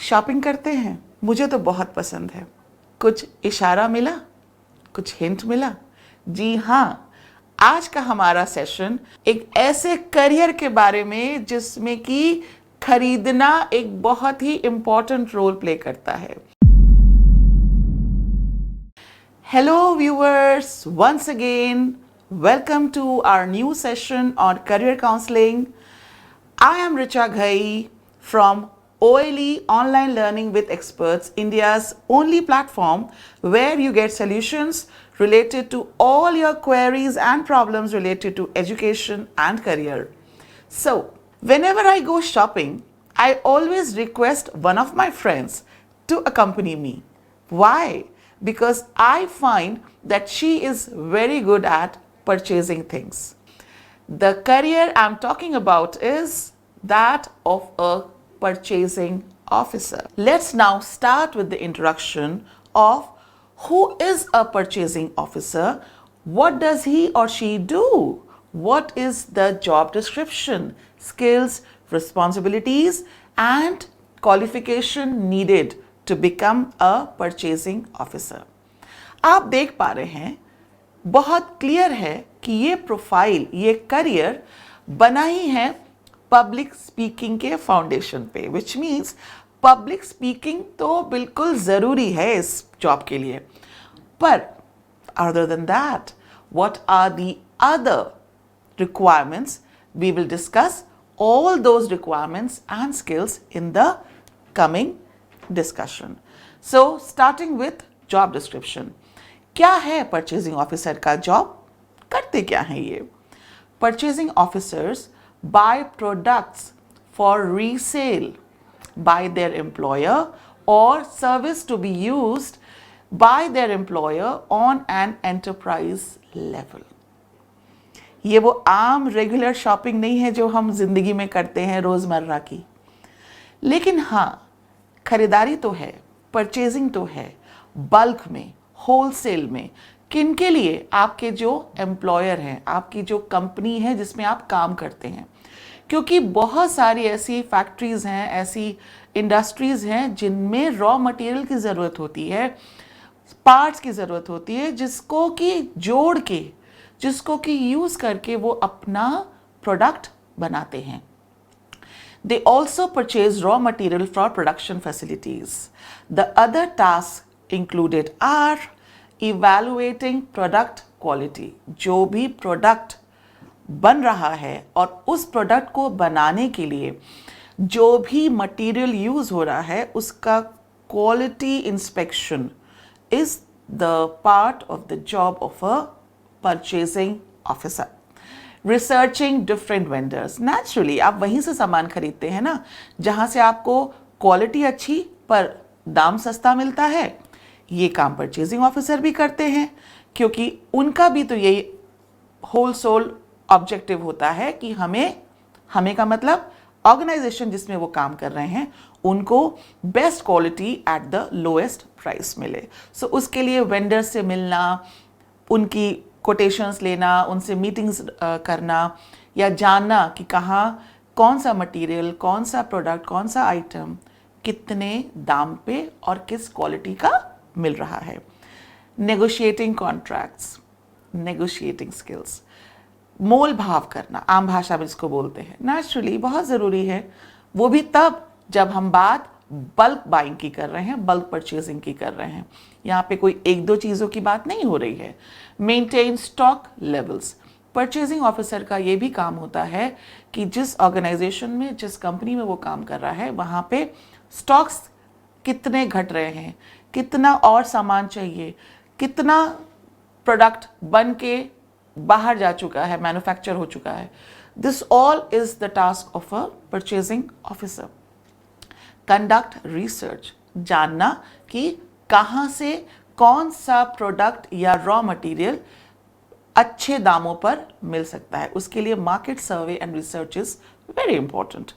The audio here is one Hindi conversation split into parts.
शॉपिंग करते हैं? मुझे तो बहुत पसंद है। कुछ इशारा मिला, कुछ हिंट मिला? जी हाँ, आज का हमारा सेशन एक ऐसे करियर के बारे में जिसमें कि खरीदना एक बहुत ही इंपॉर्टेंट रोल प्ले करता है। Hello viewers, once again, welcome to our new session on career counseling. I am Richa Ghai from OLE Online Learning with Experts, India's only platform where you get solutions related to all your queries and problems related to education and career. So, whenever I go shopping, I always request one of my friends to accompany me. Why? Because I find that she is very good at purchasing things. The career I'm talking about is that of a purchasing officer. Let's now start with the introduction of who is a purchasing officer, what does he or she do, what is the job description, skills, responsibilities, and qualification needed to become a purchasing officer. आप देख पा रहे हैं, बहुत क्लियर है कि ये प्रोफाइल, ये करियर बना ही है पब्लिक स्पीकिंग के फाउंडेशन पे, विच मीन्स पब्लिक स्पीकिंग तो बिल्कुल ज़रूरी है इस जॉब के लिए। पर other than that, what are the other requirements? We will discuss all those requirements and skills in the coming discussion. So starting with job description. क्या है परचेजिंग ऑफिसर का जॉब? करते क्या हैं ये? Purchasing officers buy products for resale by their employer or service to be used by their employer on an enterprise level. ये वो आम रेगुलर शॉपिंग नहीं है जो हम जिंदगी में करते हैं रोजमर्रा की, लेकिन हाँ, खरीदारी तो है, परचेजिंग तो है, बल्क में, होलसेल में। किन के लिए? आपके जो एम्प्लॉयर हैं, आपकी जो कंपनी है जिसमें आप काम करते हैं, क्योंकि बहुत सारी ऐसी फैक्ट्रीज हैं, ऐसी इंडस्ट्रीज हैं जिनमें रॉ मटेरियल की ज़रूरत होती है, पार्ट्स की ज़रूरत होती है, जिसको कि जोड़ के, जिसको कि यूज़ करके वो अपना प्रोडक्ट बनाते हैं। They also purchase raw material for production facilities. The other tasks included are evaluating product quality. जो भी प्रोडक्ट बन रहा है और उस प्रोडक्ट को बनाने के लिए जो भी मटेरियल यूज़ हो रहा है उसका quality inspection is the part of the job of a purchasing officer. Researching different vendors. Naturally आप वहीं से सामान खरीदते हैं ना जहां से आपको क्वालिटी अच्छी पर दाम सस्ता मिलता है। ये काम परचेजिंग ऑफिसर भी करते हैं, क्योंकि उनका भी तो यही होल सोल ऑब्जेक्टिव होता है कि हमें का मतलब ऑर्गेनाइजेशन जिसमें वो काम कर रहे हैं उनको best quality at the lowest price मिले। सो उसके लिए वेंडर से मिलना, उनकी कोटेशंस लेना, उनसे मीटिंग्स करना या जानना कि कहाँ कौन सा मटेरियल, कौन सा प्रोडक्ट, कौन सा आइटम कितने दाम पे और किस क्वालिटी का मिल रहा है। नेगोशिएटिंग कॉन्ट्रैक्ट्स, नेगोशिएटिंग स्किल्स, मोल भाव करना, आम भाषा में इसको बोलते हैं, नेचुरली बहुत ज़रूरी है। वो भी तब जब हम बात बल्क बाइंग की कर रहे हैं, बल्क परचेजिंग की कर रहे हैं। यहाँ पे कोई एक दो चीज़ों की बात नहीं हो रही है। Maintain stock levels. Purchasing officer का ये भी काम होता है कि जिस ऑर्गेनाइजेशन में, जिस कंपनी में वो काम कर रहा है, वहाँ पे स्टॉक्स कितने घट रहे हैं, कितना और सामान चाहिए, कितना प्रोडक्ट बन के बाहर जा चुका है, मैन्युफैक्चर हो चुका है। This all is the task of a purchasing officer. Conduct research, जानना कि कहाँ से कौन सा प्रोडक्ट या रॉ मटेरियल अच्छे दामों पर मिल सकता है, उसके लिए market survey and research is very important.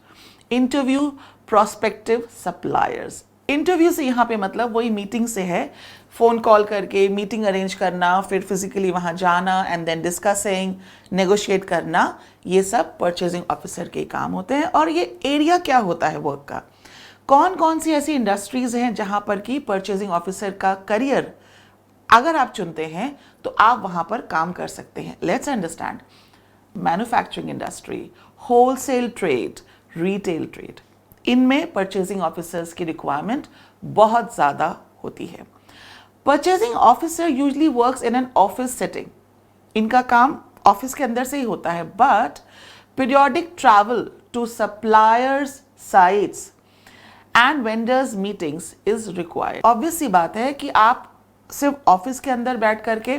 Interview prospective suppliers. Interview से यहाँ पे मतलब वही मीटिंग से है, फ़ोन कॉल करके मीटिंग अरेंज करना, फिर फिजिकली वहाँ जाना एंड देन डिस्कसिंग, नेगोशिएट करना, ये सब परचेजिंग ऑफिसर के काम होते हैं। और ये एरिया क्या होता है वर्क का? कौन कौन सी ऐसी इंडस्ट्रीज हैं जहां पर कि परचेजिंग ऑफिसर का करियर अगर आप चुनते हैं तो आप वहां पर काम कर सकते हैं? Let's understand. Manufacturing industry, wholesale trade, retail trade, इनमें परचेजिंग ऑफिसर्स की रिक्वायरमेंट बहुत ज़्यादा होती है। Purchasing officer usually works in an office setting. इनका काम ऑफिस के अंदर से ही होता है, but periodic travel to suppliers sites and vendors meetings is required. Obvious सी बात है कि आप सिर्फ ऑफिस के अंदर बैठ करके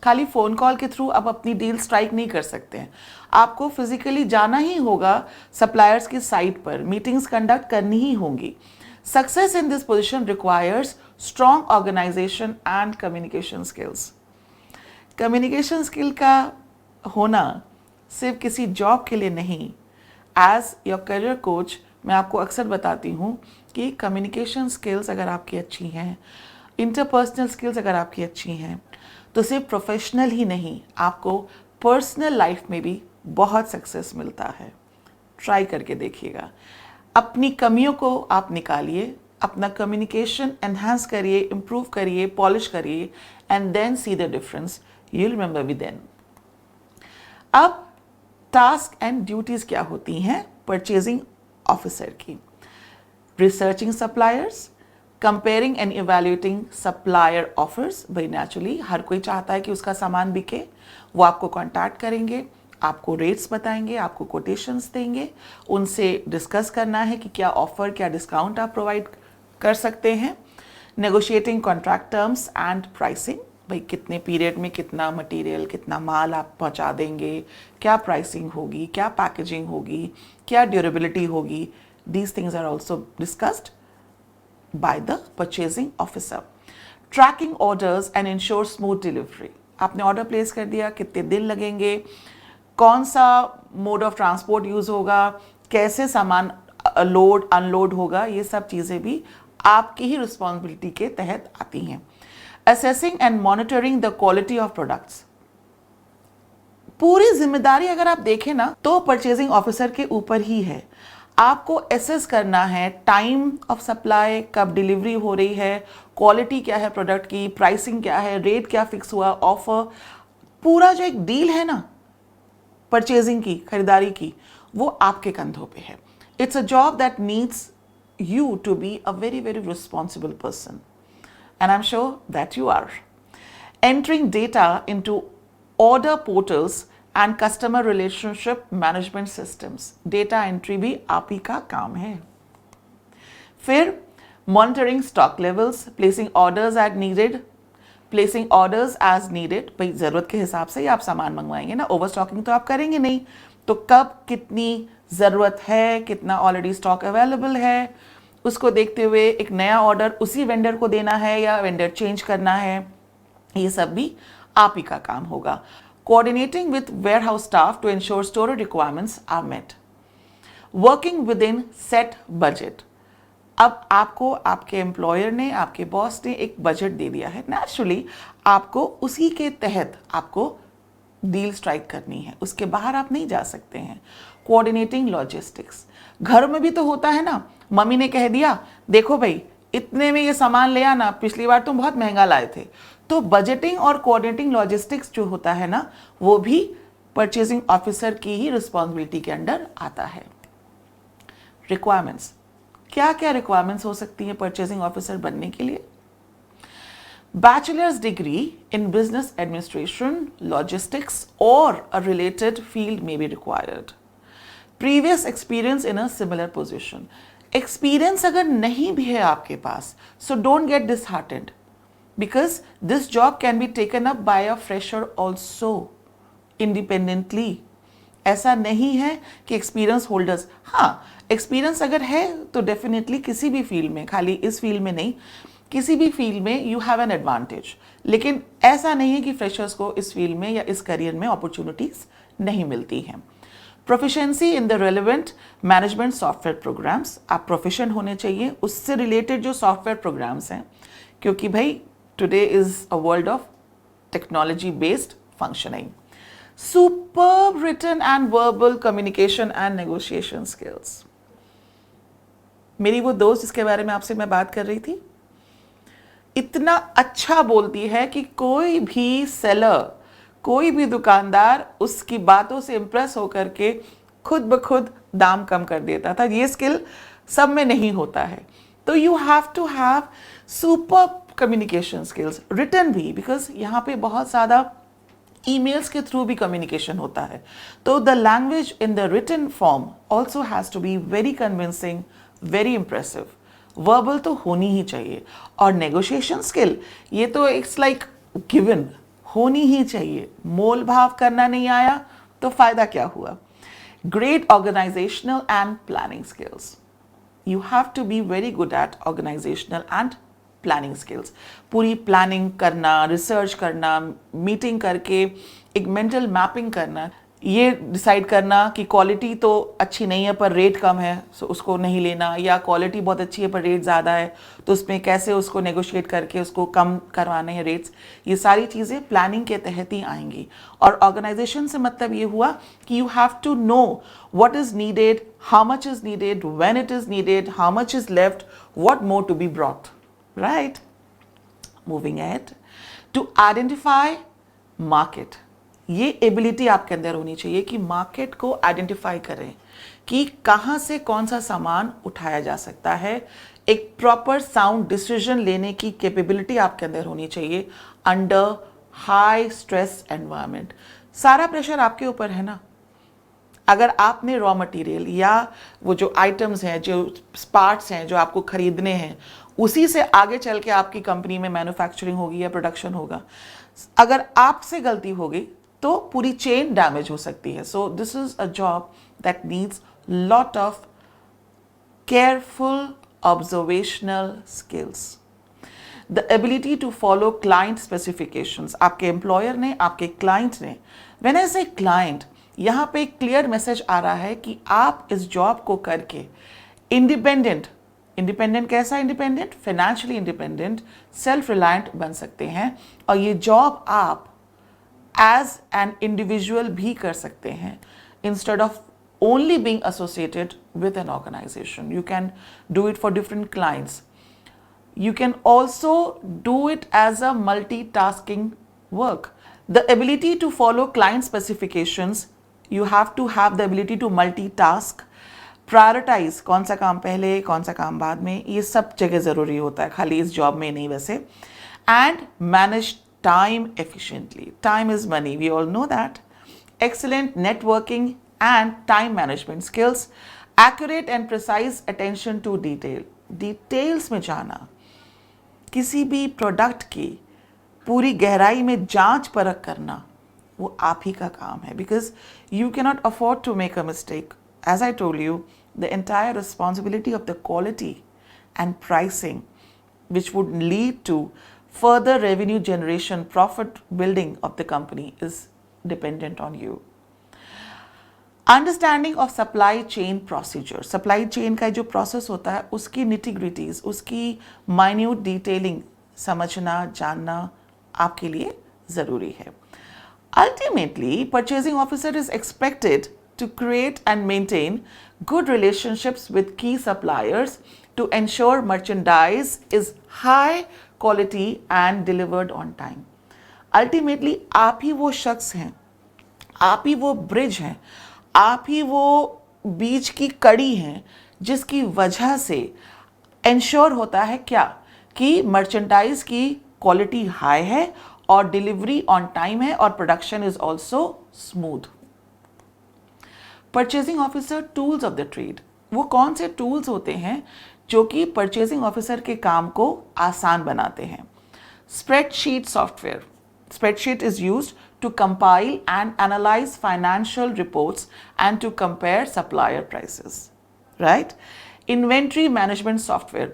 खाली फ़ोन कॉल के थ्रू आप अपनी डील स्ट्राइक नहीं कर सकते हैं। आपको फिजिकली जाना ही होगा सप्लायर्स की साइट पर, मीटिंग्स कंडक्ट करनी ही होंगी। Success in this position requires strong organisation and communication skills. Communication skill का होना सिर्फ किसी जॉब के लिए नहीं, एज योर करियर कोच मैं आपको अक्सर बताती हूँ कि कम्युनिकेशन स्किल्स अगर आपकी अच्छी हैं, इंटरपर्सनल स्किल्स अगर आपकी अच्छी हैं, तो सिर्फ प्रोफेशनल ही नहीं, आपको पर्सनल लाइफ में भी बहुत सक्सेस मिलता है। ट्राई करके देखिएगा। अपनी कमियों को आप निकालिए, अपना कम्युनिकेशन एनहांस करिए, इम्प्रूव करिए, पॉलिश करिए, and then see the difference, you remember me then. अब टास्क एंड ड्यूटीज़ क्या होती हैं परचेजिंग ऑफिसर की? Researching suppliers, comparing and evaluating supplier offers. भाई नेचुरली हर कोई चाहता है कि उसका सामान बिके। वो आपको कांटेक्ट करेंगे, आपको रेट्स बताएंगे, आपको कोटेशंस देंगे, उनसे डिस्कस करना है कि क्या ऑफर, क्या डिस्काउंट आप प्रोवाइड कर सकते हैं। Negotiating contract terms and pricing, भाई कितने पीरियड में कितना मटेरियल, कितना माल आप पहुंचा देंगे, क्या प्राइसिंग होगी, क्या पैकेजिंग होगी, क्या ड्यूरेबिलिटी होगी। These things are also discussed by the purchasing officer. Tracking orders and ensure smooth delivery. आपने ऑर्डर प्लेस कर दिया, कितने दिन लगेंगे, कौन सा मोड ऑफ ट्रांसपोर्ट यूज होगा, कैसे सामान लोड अनलोड होगा, ये सब चीज़ें भी आपकी ही रिस्पॉन्सिबिलिटी के तहत आती हैं। Assessing and monitoring the quality of products, पूरी जिम्मेदारी अगर आप देखें ना तो परचेजिंग ऑफिसर के ऊपर ही है। आपको एसेस करना है टाइम ऑफ सप्लाई, कब डिलीवरी हो रही है, क्वालिटी क्या है प्रोडक्ट की, प्राइसिंग क्या है, रेट क्या फिक्स हुआ, ऑफर, पूरा जो एक डील है ना परचेजिंग की, खरीदारी की, वो आपके कंधों पे है। It's a job that needs you to be a very, very responsible person. And I'm sure that you are. Entering data into order portals and customer relationship management systems. Data entry भी आप ही का काम है. फिर monitoring stock levels, placing orders as needed. Placing orders as needed, भाई ज़रूरत के हिसाब से ही आप सामान मंगवाएंगे ना, ओवर स्टॉकिंग तो आप करेंगे नहीं, तो कब कितनी ज़रूरत है, कितना ऑलरेडी स्टॉक अवेलेबल है, उसको देखते हुए एक नया ऑर्डर उसी वेंडर को देना है या वेंडर चेंज करना है, ये सब भी आप ही का काम होगा. Coordinating with warehouse staff to ensure storage requirements are met. Working within set budget. अब आपको आपके एम्प्लॉयर ने, आपके बॉस ने एक बजट दे दिया है, नेचुरली आपको उसी के तहत आपको डील स्ट्राइक करनी है, उसके बाहर आप नहीं जा सकते हैं. Coordinating logistics. घर में भी तो होता है ना, मम्मी ने कह दिया देखो भाई इतने में ये सामान ले आना, पिछली बार तुम बहुत महंगा लाए थे. तो बजटिंग और कोऑर्डिनेटिंग लॉजिस्टिक्स जो होता है ना, वो भी परचेजिंग ऑफिसर की ही रिस्पॉन्सिबिलिटी के अंडर आता है. रिक्वायरमेंट्स. क्या क्या रिक्वायरमेंट्स हो सकती हैं परचेजिंग ऑफिसर बनने के लिए? Bachelor's degree in business administration, logistics और अ रिलेटेड फील्ड में be required. Previous experience in a similar position. Experience अगर नहीं भी है आपके पास, so don't get disheartened, because this job can be taken up by a fresher also independently. ऐसा नहीं है कि एक्सपीरियंस होल्डर्स, हाँ एक्सपीरियंस अगर है तो डेफिनेटली किसी भी फील्ड में, खाली इस फील्ड में नहीं, किसी भी फील्ड में यू हैव एन एडवांटेज. लेकिन ऐसा नहीं है कि फ्रेशर्स को इस फील्ड में या इस करियर में अपॉर्चुनिटीज नहीं मिलती हैं. Proficiency in the relevant management software programmes. आप प्रोफिशिएंट होने चाहिए उससे रिलेटेड जो सॉफ्टवेयर प्रोग्राम्स हैं, क्योंकि भाई today is a world of technology based functioning. Superb written and verbal communication and negotiation skills. मेरी वो दोस्त जिसके बारे में आपसे मैं बात कर रही थी, इतना अच्छा बोलती है कि कोई भी सेलर, कोई भी दुकानदार उसकी बातों से इंप्रेस होकर के खुद ब खुद दाम कम कर देता था। ये स्किल सब में नहीं होता है। तो you have to have super communication skills, written भी, बिकॉज यहाँ पे बहुत ज़्यादा ईमेल्स के थ्रू भी कम्युनिकेशन होता है। तो the language in the written form also has to be very convincing, very impressive. Verbal तो होनी ही चाहिए। और नेगोशिएशन स्किल, ये तो इट्स लाइक गिवन, होनी ही चाहिए। मोल भाव करना नहीं आया तो फायदा क्या हुआ। Great organisational and planning skills, you have to be very good at organizational and planning skills। पूरी प्लानिंग करना, रिसर्च करना, मीटिंग करके एक मेंटल मैपिंग करना, ये डिसाइड करना कि क्वालिटी तो अच्छी नहीं है पर रेट कम है सो उसको नहीं लेना, या क्वालिटी बहुत अच्छी है पर रेट ज़्यादा है तो उसमें कैसे उसको नेगोशिएट करके उसको कम करवाने हैं रेट्स। ये सारी चीज़ें प्लानिंग के तहत ही आएंगी। और ऑर्गेनाइजेशन से मतलब ये हुआ कि you have to know what is needed, how much is needed, when it is needed, how much is left, what more to be brought, right? Moving ahead, to identify market, ये एबिलिटी आपके अंदर होनी चाहिए कि मार्केट को आइडेंटिफाई करें कि कहाँ से कौन सा सामान उठाया जा सकता है। एक प्रॉपर साउंड डिसीजन लेने की कैपेबिलिटी आपके अंदर होनी चाहिए अंडर हाई स्ट्रेस एनवायरनमेंट। सारा प्रेशर आपके ऊपर है ना। अगर आपने रॉ मटेरियल या वो जो आइटम्स हैं, जो पार्ट्स हैं जो आपको खरीदने हैं, उसी से आगे चल के आपकी कंपनी में मैन्युफैक्चरिंग होगी या प्रोडक्शन होगा, अगर आपसे गलती होगी तो पूरी चेन डैमेज हो सकती है। So this is a job that needs lot of careful observational skills. The ability to follow client specifications, आपके एम्प्लॉयर ने, आपके क्लाइंट ने, व्हेन आई से क्लाइंट, यहाँ पे क्लियर मैसेज आ रहा है कि आप इस जॉब को करके इंडिपेंडेंट, इंडिपेंडेंट कैसा independent, financially independent, self reliant बन सकते हैं। और ये जॉब आप एज एन इंडिविजुअल भी कर सकते हैं instead of only being associated with an organisation. You can do it for different clients. You can also do it as a multitasking work. The ability to follow client specifications, you have to have the ability to multitask, prioritize कौन सा काम पहले कौन सा काम बाद में, ये सब जगह ज़रूरी होता है, खाली इस जॉब में नहीं वैसे। And manage time efficiently. Time is money, we all know that. Excellent networking and time management skills. Accurate and precise attention to detail. Details में जाना, किसी भी प्रोडक्ट की पूरी गहराई में जांच परख करना, वो आप ही का काम है। Because you cannot afford to make a mistake. As I told you, the entire responsibility of the quality and pricing which would lead to further revenue generation, profit building of the company is dependent on you. Understanding of supply chain procedure, supply chain का जो प्रोसेस होता है उसकी निटिग्रिटीज, उसकी माइन्यूट डिटेलिंग समझना, जानना आपके लिए ज़रूरी है। Ultimately purchasing officer is expected to create and maintain good relationships with key suppliers to ensure merchandise is high quality and delivered on time. Ultimately आप ही वो शख्स हैं, आप ही वो ब्रिज हैं, आप ही वो बीच की कड़ी हैं जिसकी वजह से इंश्योर होता है क्या कि मर्चेंडाइज की क्वालिटी हाई है और डिलीवरी ऑन टाइम है और production is also smooth. Purchasing officer tools of the trade, वो कौन से टूल्स होते हैं जो कि परचेजिंग ऑफिसर के काम को आसान बनाते हैं। Spreadsheet software, spreadsheet is used to compile and analyze financial reports and to compare supplier prices, right? Inventory management software,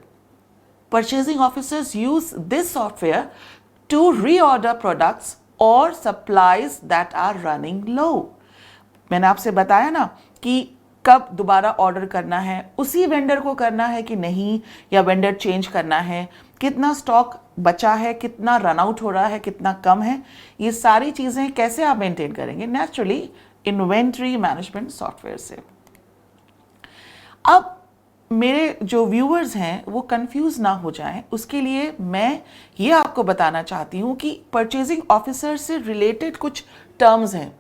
purchasing officers use this software to reorder products or supplies that are running low. मैंने आपसे बताया ना कि कब दोबारा ऑर्डर करना है, उसी वेंडर को करना है कि नहीं, या वेंडर चेंज करना है, कितना स्टॉक बचा है, कितना रन आउट हो रहा है, कितना कम है, ये सारी चीज़ें कैसे आप मेंटेन करेंगे? नेचुरली इन्वेंट्री मैनेजमेंट सॉफ्टवेयर से। अब मेरे जो व्यूअर्स हैं वो कंफ्यूज ना हो जाएं, उसके लिए मैं ये आपको बताना चाहती हूँ कि परचेजिंग ऑफिसर से रिलेटेड कुछ टर्म्स हैं,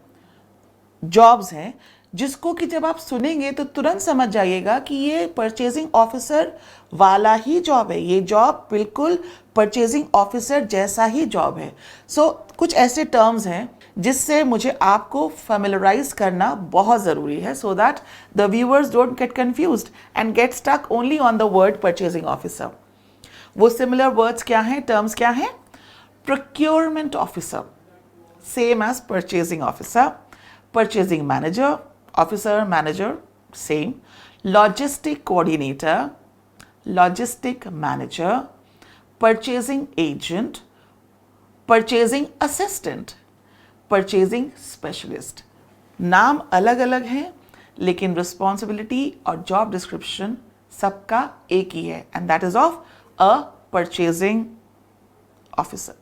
जॉब्स हैं, जिसको कि जब आप सुनेंगे तो तुरंत समझ जाइएगा कि ये परचेजिंग ऑफिसर वाला ही जॉब है, ये जॉब बिल्कुल परचेजिंग ऑफिसर जैसा ही जॉब है। कुछ ऐसे टर्म्स हैं जिससे मुझे आपको फेमिलराइज करना बहुत ज़रूरी है, so that the viewers don't get confused and get stuck only on the word purchasing officer. वो सिमिलर वर्ड्स क्या हैं, टर्म्स क्या हैं? Procurement officer, same as purchasing officer. Purchasing manager, officer, manager, same. Logistic coordinator, logistic manager, purchasing agent, purchasing assistant, purchasing specialist. नाम अलग अलग हैं लेकिन रिस्पॉन्सिबिलिटी और जॉब डिस्क्रिप्शन सबका एक ही है, and that is of a purchasing officer.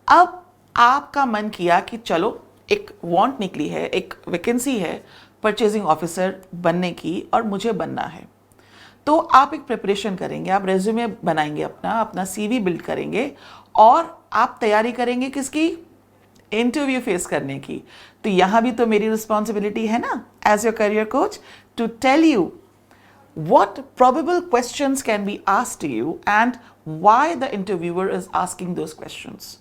अब आपका मन किया कि चलो एक वांट निकली है, एक वैकेंसी है परचेजिंग ऑफिसर बनने की और मुझे बनना है, तो आप एक प्रिपरेशन करेंगे, आप रेज्यूमे बनाएंगे, अपना सीवी बिल्ड करेंगे और आप तैयारी करेंगे किसकी? इंटरव्यू फेस करने की। तो यहाँ भी तो मेरी रिस्पॉन्सिबिलिटी है ना, as your career coach, to tell you what probable questions can be asked to you and why the interviewer is asking those questions.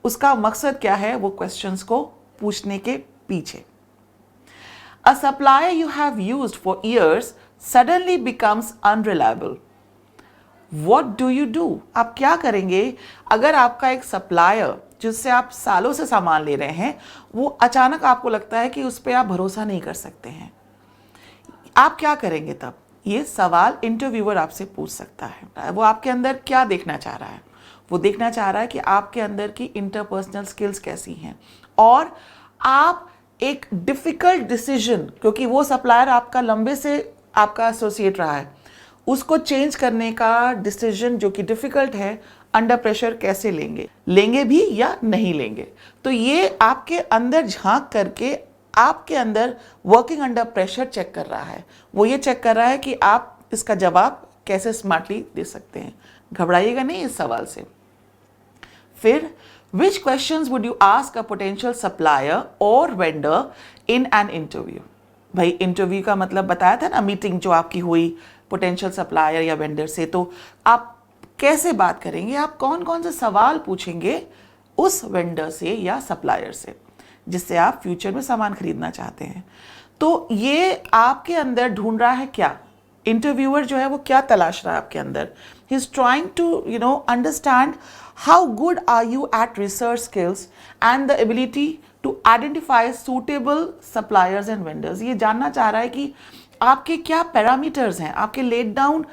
उसका मकसद क्या है वो questions को पूछने के पीछे। A supplier you have used for years suddenly becomes unreliable. What do you do? आप क्या करेंगे अगर आपका एक सप्लायर जिससे आप सालों से सामान ले रहे हैं वो अचानक आपको लगता है कि उस पर आप भरोसा नहीं कर सकते हैं? आप क्या करेंगे तब? ये सवाल इंटरव्यूअर आपसे पूछ सकता है। वो आपके अंदर क्या देखना चाह रहा है? वो देखना चाह रहा है कि आपके अंदर की इंटरपर्सनल स्किल्स कैसी हैं और आप एक डिफिकल्ट डिसीजन, क्योंकि वो सप्लायर आपका लंबे से आपका एसोसिएट रहा है, उसको चेंज करने का डिसीजन जो कि डिफिकल्ट है, अंडर प्रेशर कैसे लेंगे भी या नहीं लेंगे। तो ये आपके अंदर झांक करके आपके अंदर वर्किंग अंडर प्रेशर चेक कर रहा है। वो ये चेक कर रहा है कि आप इसका जवाब कैसे स्मार्टली दे सकते हैं। घबराइएगा नहीं इस सवाल से। फिर which questions would you ask a potential supplier or vendor in an interview? भाई इंटरव्यू का मतलब बताया था ना, मीटिंग जो आपकी हुई पोटेंशियल सप्लायर या वेंडर से, तो आप कैसे बात करेंगे, आप कौन कौन से सवाल पूछेंगे उस वेंडर से या सप्लायर से जिससे आप फ्यूचर में सामान खरीदना चाहते हैं। तो ये आपके अंदर ढूंढ रहा है क्या, इंटरव्यूअर जो है वो क्या तलाश रहा है आपके अंदर। He is trying to understand how good are you at research skills and the ability to identify suitable suppliers and vendors. ये जानना चाह रहा है कि आपके क्या पैरामीटर्स हैं, आपके लेट डाउन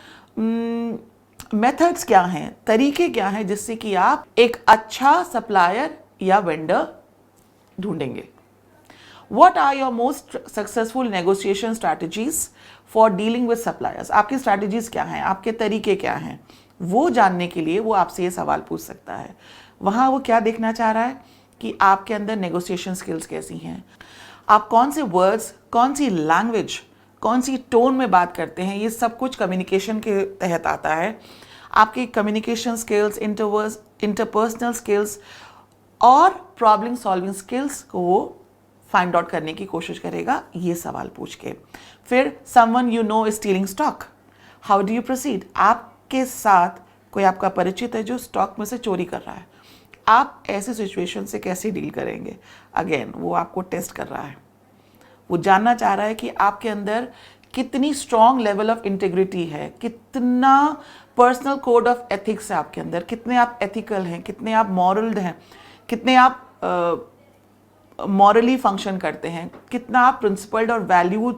मेथड्स क्या हैं, तरीके क्या हैं जिससे कि आप एक अच्छा सप्लायर या वेंडर ढूंढेंगे। What are your most successful negotiation strategies for dealing with suppliers? आपकी strategies क्या हैं, आपके तरीके क्या हैं, वो जानने के लिए वो आपसे ये सवाल पूछ सकता है। वहाँ वो क्या देखना चाह रहा है कि आपके अंदर negotiation skills कैसी हैं, आप कौन से words, कौन सी language, कौन सी टोन में बात करते हैं, ये सब कुछ कम्युनिकेशन के तहत आता है। आपकी कम्युनिकेशन स्किल्स, इंटरपर्सनल स्किल्स और प्रॉब्लम सॉल्विंग स्किल्स को वो फाइंड आउट करने की कोशिश करेगा ये सवाल पूछ के। फिर someone you know is stealing stock, how do you proceed? आपके साथ कोई आपका परिचित है जो स्टॉक में से चोरी कर रहा है, आप ऐसे सिचुएशन से कैसे डील करेंगे? अगेन वो आपको टेस्ट कर रहा है, वो जानना चाह रहा है कि आपके अंदर कितनी स्ट्रॉन्ग लेवल ऑफ इंटीग्रिटी है, कितना पर्सनल कोड ऑफ एथिक्स है आपके अंदर, कितने आप एथिकल हैं, कितने आप मॉरल हैं, कितने आप मॉरली फंक्शन करते हैं, कितना आप प्रिंसिपल्ड और वैल्यू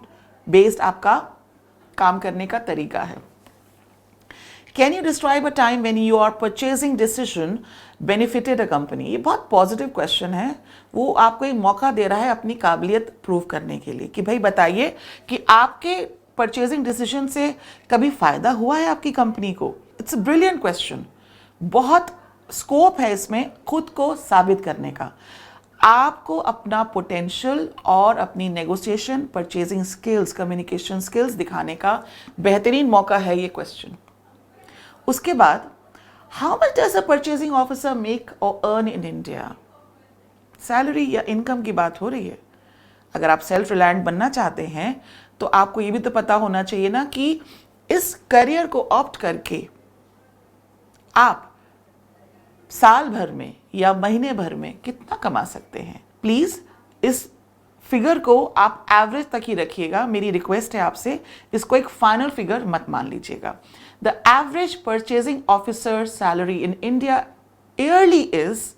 बेस्ड आपका काम करने का तरीका है। Can you describe a time when your purchasing decision benefited a company? ये बहुत पॉजिटिव क्वेश्चन है, वो आपको एक मौका दे रहा है अपनी काबिलियत प्रूव करने के लिए कि भाई बताइए कि आपके परचेजिंग डिसीजन से कभी फायदा हुआ है आपकी कंपनी को। इट्स अ ब्रिलियंट क्वेश्चन, बहुत स्कोप है इसमें खुद को साबित करने का। आपको अपना पोटेंशियल और अपनी negotiation, purchasing skills, communication skills दिखाने का बेहतरीन मौका है ये क्वेश्चन। उसके बाद, how much does a purchasing officer make और अर्न इन इंडिया? सैलरी या इनकम की बात हो रही है। अगर आप सेल्फ रिलायंट बनना चाहते हैं तो आपको ये भी तो पता होना चाहिए ना कि इस करियर को ऑप्ट करके आप साल भर में या महीने भर में कितना कमा सकते हैं। प्लीज इस फिगर को आप एवरेज तक ही रखिएगा, मेरी रिक्वेस्ट है आपसे, इसको एक फाइनल फिगर मत मान लीजिएगा। The average purchasing officer salary in India yearly is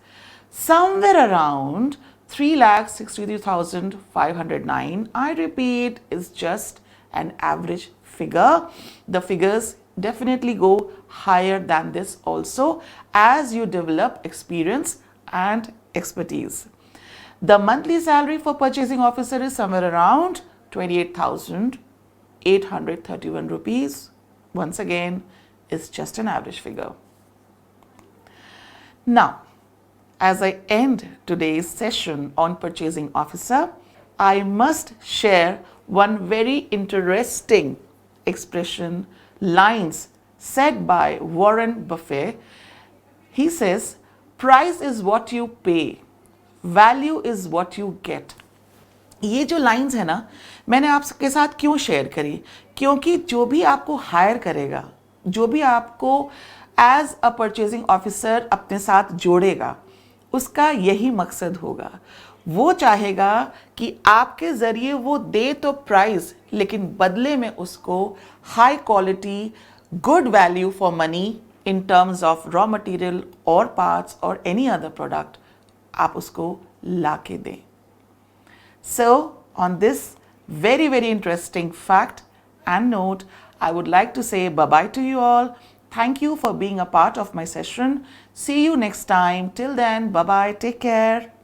somewhere around 3,63,509. I repeat, is just an average figure. The figures definitely go higher than this also as you develop experience and expertise. The monthly salary for purchasing officer is somewhere around 28,831 rupees. Once again, is just an average figure. Now, as I end today's session on purchasing officer, I must share one very interesting expression, lines said by Warren Buffett. He says, price is what you pay, value is what you get. ये जो लाइंस है ना, मैंने आपके साथ क्यों शेयर करी? क्योंकि जो भी आपको हायर करेगा, जो भी आपको एज अ परचेजिंग ऑफिसर अपने साथ जोड़ेगा, उसका यही मकसद होगा। वो चाहेगा कि आपके ज़रिए वो दे तो प्राइस, लेकिन बदले में उसको high quality, good value for money in terms of raw material और पार्ट्स और एनी अदर प्रोडक्ट आप उसको ला के दें। So, on this very, very interesting fact and note, I would like to say bye-bye to you all. Thank you for being a part of my session. See you next time. Till then, bye-bye. Take care.